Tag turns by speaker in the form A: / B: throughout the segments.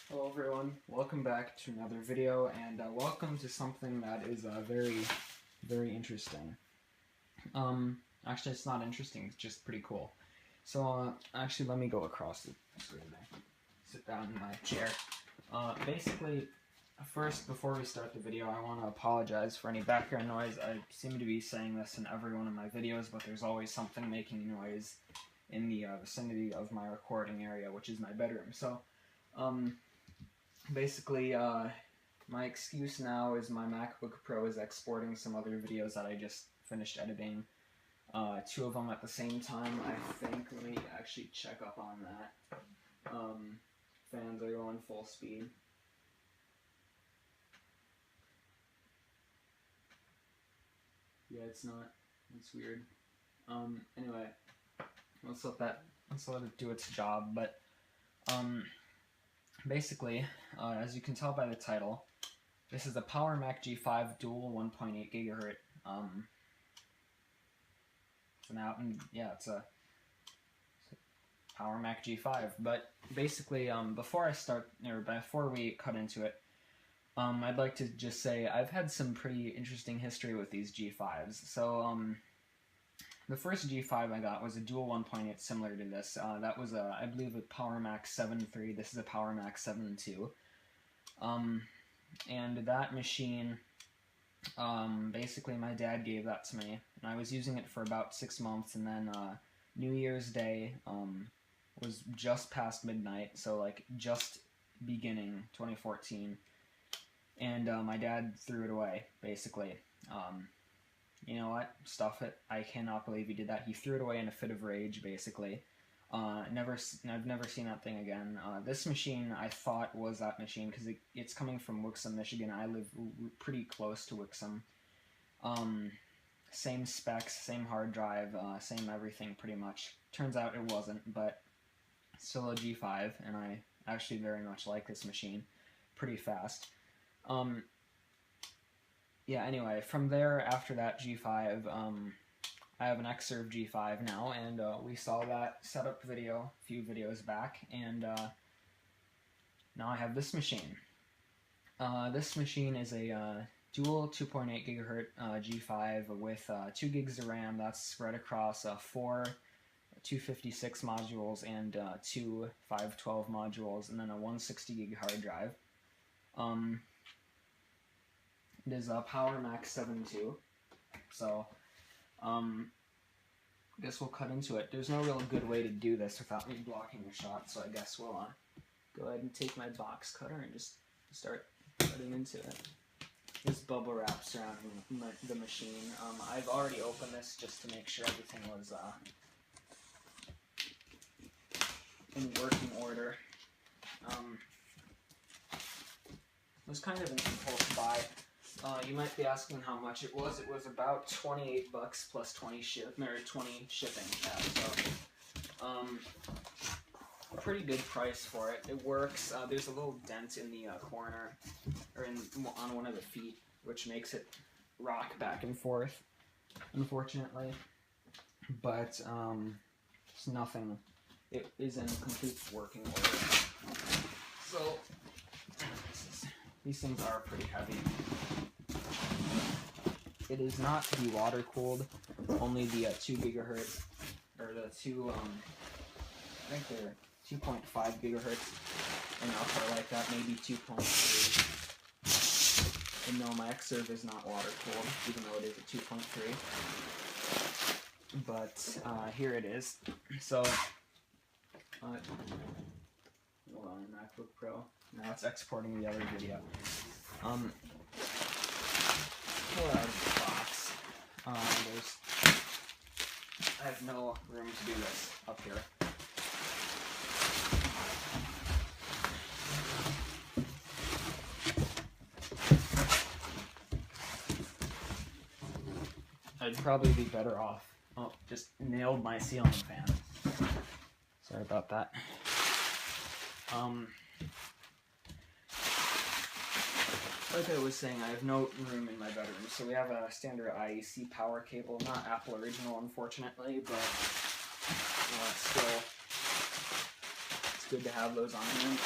A: Hello everyone, welcome back to another video, and welcome to something that is very interesting. Actually it's not interesting, it's just pretty cool. So actually let me go across the screen there. Sit down in my chair. Basically, first, before we start the video, I want to apologize for any background noise. I seem to be saying this in every one of my videos, but there's always something making noise in the vicinity of my recording area, which is my bedroom. So, basically, my excuse now is my MacBook Pro is exporting some other videos that I just finished editing. Two of them at the same time, I think. Let me actually check up on that. Fans are going full speed. Yeah, it's not. It's weird. Anyway, let's let it do its job. But basically, as you can tell by the title, this is a PowerMac G5 dual 1.8 gigahertz. It's a PowerMac G5. But basically, before we cut into it, I'd like to just say I've had some pretty interesting history with these G5s. So, the first G5 I got was a dual 1.8 similar to this. That was, I believe, a PowerMac 7.3. This is a PowerMac 7.2. And that machine, basically my dad gave that to me, and I was using it for about 6 months, and then New Year's Day was just past midnight, so like just beginning 2014. And my dad threw it away, basically. You know what? Stuff it. I cannot believe he did that. He threw it away in a fit of rage, basically. I've never seen that thing again. This machine, I thought, was that machine, because it's coming from Wixom, Michigan. I live pretty close to Wixom. Same specs, same hard drive, same everything, pretty much. Turns out it wasn't, but still a G5, and I actually very much like this machine. Pretty fast. Yeah, anyway, from there, after that G5, I have an Xserve G5 now, and we saw that setup video a few videos back, and now I have this machine. This machine is a dual 2.8 gigahertz G5 with 2 gigs of RAM. That's spread across 4 256 modules and 2 512 modules, and then a 160 gig hard drive. It is a PowerMac 7.2, so I guess we'll cut into it. There's no real good way to do this without me blocking the shot, so I guess we'll go ahead and take my box cutter and just start cutting into it. There's bubble wrap surrounding the machine. I've already opened this just to make sure everything was in working order. It was kind of an impulse buy. You might be asking how much it was. It was about $28 plus 20 shipping. Yeah, so pretty good price for it. It works. There's a little dent in the corner, or on one of the feet, which makes it rock back and forth, unfortunately. But it's nothing. It is in complete working order. So these things are pretty heavy. It is not to be water cooled. Only the 2 gigahertz, or the two, I think they're 2.5 gigahertz enough, or like that, maybe 2.3. And no, my Xserve is not water cooled, even though it is a 2.3. But here it is. So, hold on, MacBook Pro. Now it's exporting the other video. Pull out of the box. I have no room to do this up here. I'd probably be better off. Oh, just nailed my ceiling fan. Sorry about that. Like I was saying, I have no room in my bedroom, so we have a standard IEC power cable, not Apple original, unfortunately, but still, it's good to have those on hand.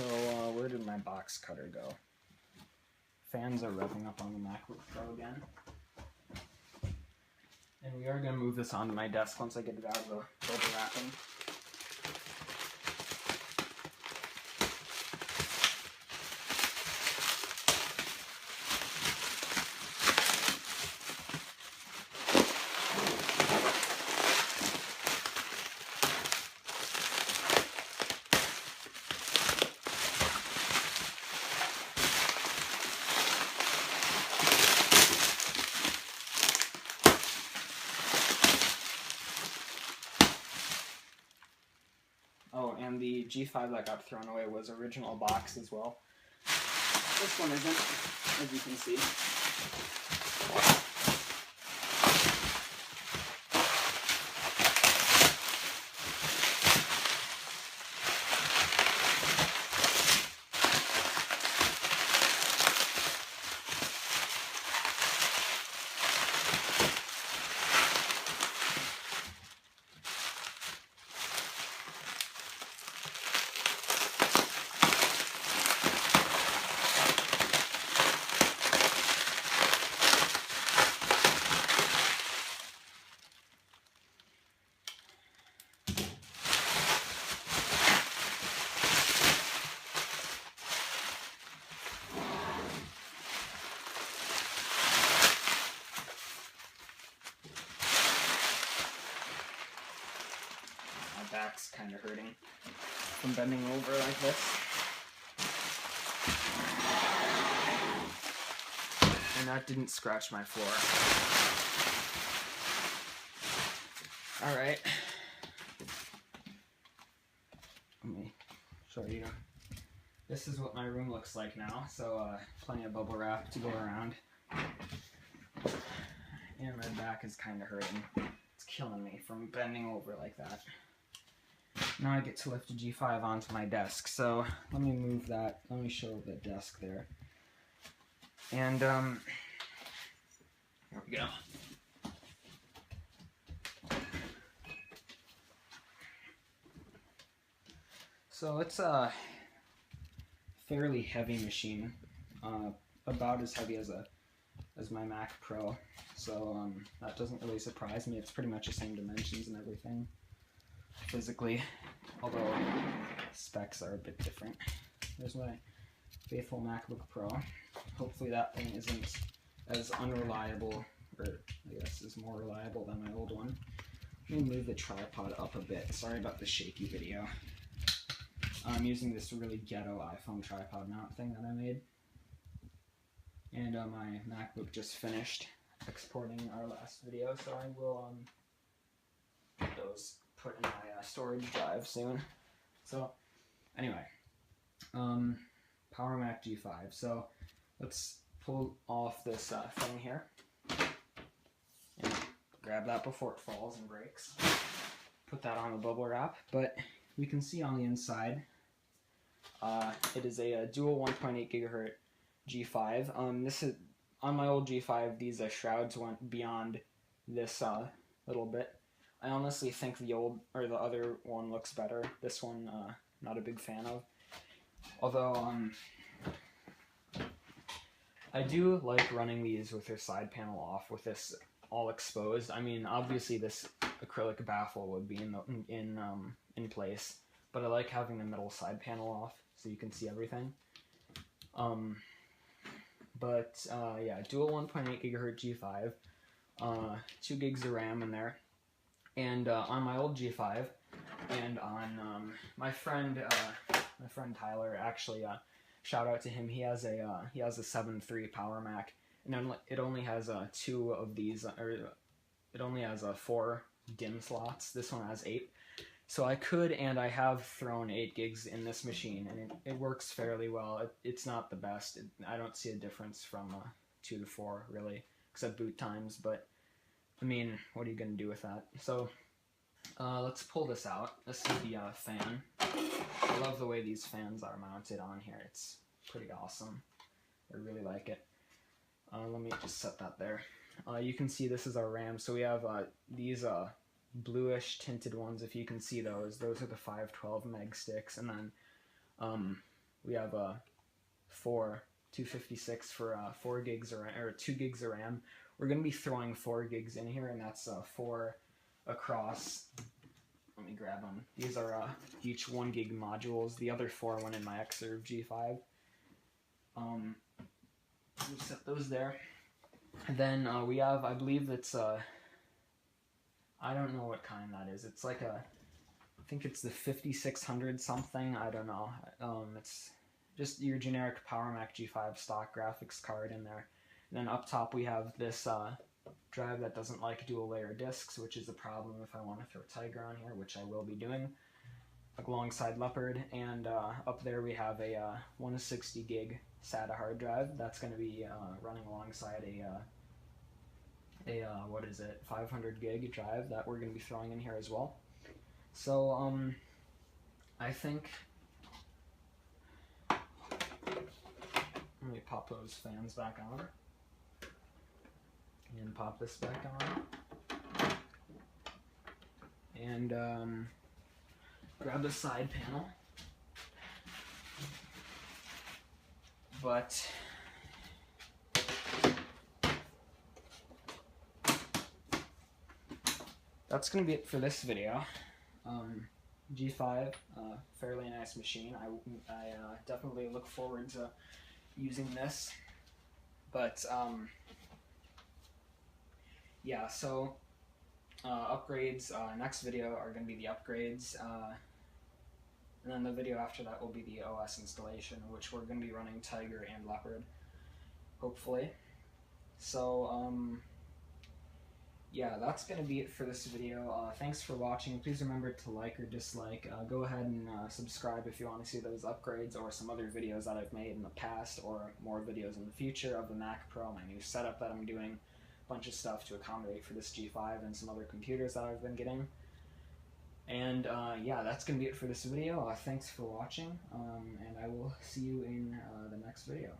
A: So where did my box cutter go? Fans are revving up on the MacBook Pro again. And we are going to move this onto my desk once I get it out of the bubble wrapping. Oh, and the G5 that got thrown away was original box as well. This one isn't, as you can see. Back's kind of hurting from bending over like this. And that didn't scratch my floor. Alright. Let me show you. This is what my room looks like now. So plenty of bubble wrap to go around. And my back is kind of hurting. It's killing me from bending over like that. Now I get to lift a G5 onto my desk, so let me move that, let me show the desk there. And, here we go. So it's a fairly heavy machine, about as heavy as my Mac Pro, so that doesn't really surprise me. It's pretty much the same dimensions and everything. Physically, although specs are a bit different. There's my faithful MacBook Pro. Hopefully that thing isn't as unreliable, or I guess is more reliable than my old one. Let me move the tripod up a bit. Sorry about the shaky video. I'm using this really ghetto iPhone tripod mount thing that I made. And my MacBook just finished exporting our last video, so I will get those put in my storage drive soon. So anyway, PowerMac G5. So let's pull off this thing here and grab that before it falls and breaks. Put that on the bubble wrap, but we can see on the inside it is a dual 1.8 gigahertz G5. This is on my old G5. These shrouds went beyond this little bit. I honestly think the other one looks better. This one, not a big fan of. Although, I do like running these with their side panel off, with this all exposed. I mean, obviously this acrylic baffle would be in place, but I like having the middle side panel off so you can see everything. Yeah, dual 1.8 gigahertz G5, 2 gigs of RAM in there. And on my old G5, and on my friend Tyler, actually, shout out to him. He has a 7.3 PowerMac, and it only has 2 of these, or it only has 4 DIMM slots. This one has 8. So I could, and I have thrown 8 gigs in this machine, and it works fairly well. It's not the best. I don't see a difference from 2 to 4 really, except boot times, but I mean, what are you going to do with that? So, let's pull this out. This is the fan. I love the way these fans are mounted on here. It's pretty awesome. I really like it. Let me just set that there. You can see this is our RAM. So we have these bluish tinted ones, if you can see those. Those are the 512 meg sticks. And then we have a 256 for 4 gigs or 2 gigs of RAM. We're going to be throwing 4 gigs in here, and that's 4 across. Let me grab them. These are each 1 gig modules. The other 4 went in my Xserve G5. We'll set those there. And then we have, I believe it's I don't know what kind that is. It's like I think it's the 5600 something. I don't know. It's just your generic PowerMac G5 stock graphics card in there. And then up top we have this drive that doesn't like dual layer discs, which is a problem if I want to throw Tiger on here, which I will be doing alongside Leopard. And up there we have a 160 gig SATA hard drive that's going to be running alongside a what is it, 500 gig drive that we're going to be throwing in here as well. So I think, let me pop those fans back on and pop this back on and grab the side panel. But that's going to be it for this video. G5, fairly nice machine. I definitely look forward to using this. But yeah, so upgrades, next video are going to be the upgrades. And then the video after that will be the OS installation, which we're going to be running Tiger and Leopard, hopefully. So, yeah, that's going to be it for this video. Thanks for watching. Please remember to like or dislike. Go ahead and subscribe if you want to see those upgrades or some other videos that I've made in the past, or more videos in the future of the Mac Pro, my new setup that I'm doing, a bunch of stuff to accommodate for this G5 and some other computers that I've been getting. And yeah, that's going to be it for this video. Thanks for watching, and I will see you in the next video.